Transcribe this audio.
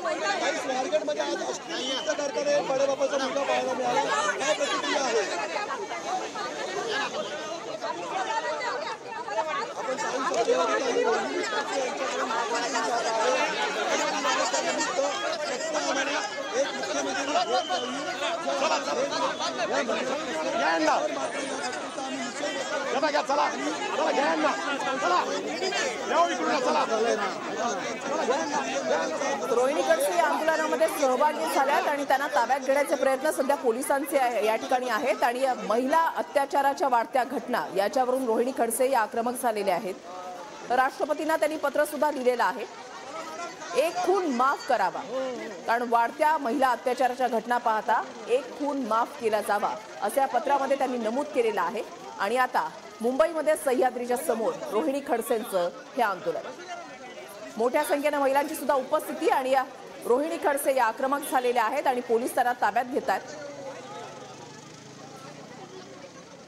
काही स्वारगेटमध्ये आज अश्लील नृत्य करताना बडेबापाचा मुलगा पाहायला मिळाला, काय प्रतिक्रिया आहे? आपण सांगू शकतो यांच्याकडे एक मुख्यमंत्री रोहिणी खडसे या आंदोलनामध्ये सहभागी झाल्यात आणि त्यांना ताब्यात घेण्याचे प्रयत्न सध्या पोलिसांचे या ठिकाणी आहेत आणि महिला अत्याचाराच्या वाढत्या घटना याच्यावरून रोहिणी खडसे या आक्रमक झालेले आहेत। राष्ट्रपतींना त्यांनी पत्र सुद्धा लिहिलेलं आहे, एक खून माफ करावा, कारण वाढत्या महिला अत्याचाराच्या घटना पाहता एक खून माफ केला जावा असं या पत्रामध्ये त्यांनी नमूद केलेलं आहे। आणि आता मुंबईमध्ये सह्याद्रीच्या समोर रोहिणी खडसेंचं हे आंदोलन, मोठ्या संख्येने महिलांची सुद्धा उपस्थिती आणि या रोहिणी खडसे या आक्रमक झालेल्या आहेत आणि पोलीस त्यांना ताब्यात घेतात।